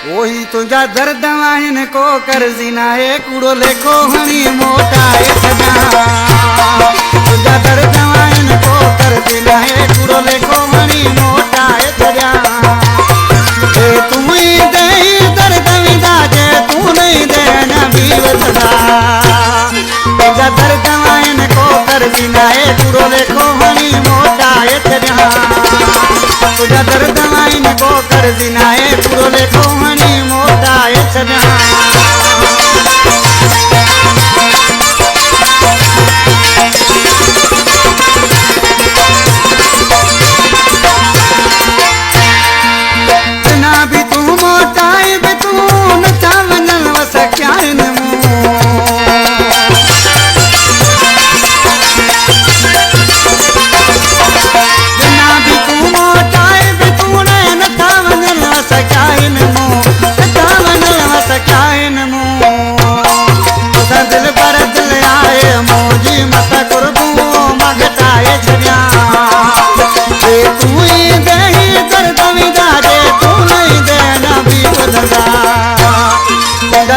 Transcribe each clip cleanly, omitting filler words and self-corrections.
वही तुझा दर्द आहिन को कर्जी ना है कूड़ो लेखो हणी मोटा है सजा तुझा दर्द आहिन को कर्जी ना है कूड़ो लेखो हणी मोटा है सजा ए तुम ही दे दर्द विदा जे तू नहीं दे ना बीव सदा तुझा दर्द आहिन को कर्जी ना है कूड़ो लेखो हणी मोटा है सजा तुझा दर्द आहिन को कर्जी ना है कूड़ो लेखो हणी मोटा है सजा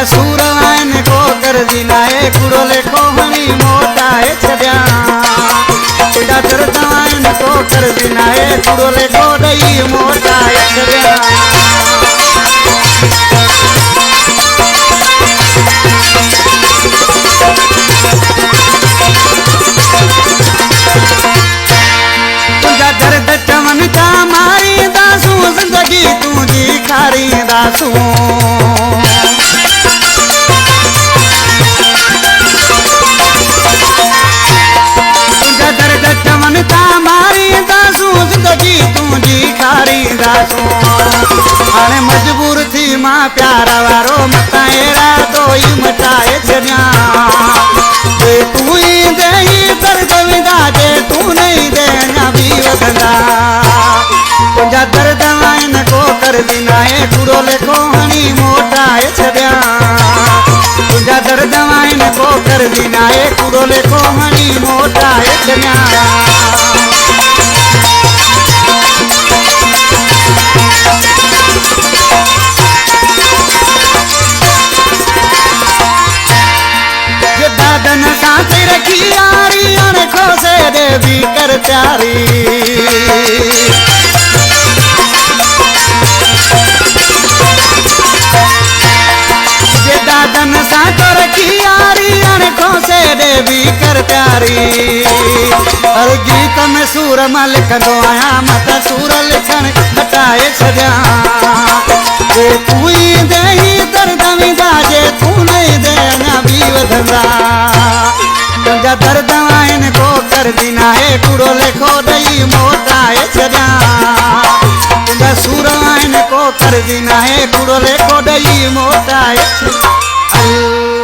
सूरवान को कर्जी नाए कूड़ो लेखो हणी मोटा है छड्या तुझा दर्दवान को कर्जी नाए कूड़ो लेखो दई मोटा है छड्या तुझा दर्द चमन का मारी दासू जिंदगी तुझी खारी दासू हाणे मजबूर थी मां प्यारा वारो मता एड़ा दोई मटाए छड्या तू ही दे दर्द विदा जे तू नहीं दे ना भी वधंदा तुझा दर्द आहिन को कर्जी नाए कूड़ो लेखो हणी मोटा है छड्या तुझा दर्द आहिन को कर्जी नाए कूड़ो लेखो हणी मोटा है छड्या दादन साथ रखी यारी अनखो से देवी कर प्यारी जे दादन साथ रखी यारी अनखो से देवी कर प्यारी हर गीत में सूर मां लिखंदो आया मत सूर लिखण हटाए छड्या तू ही दे दर्द विदा जे तू नहीं दे ना भी वधंदा तुझा दर्द आहिन को कर्जी नाए कूड़ो लेखो दई मोटा है छड्या तुझा सूर आहिन को कर्जी नाए कूड़ो लेखो दई मोटा है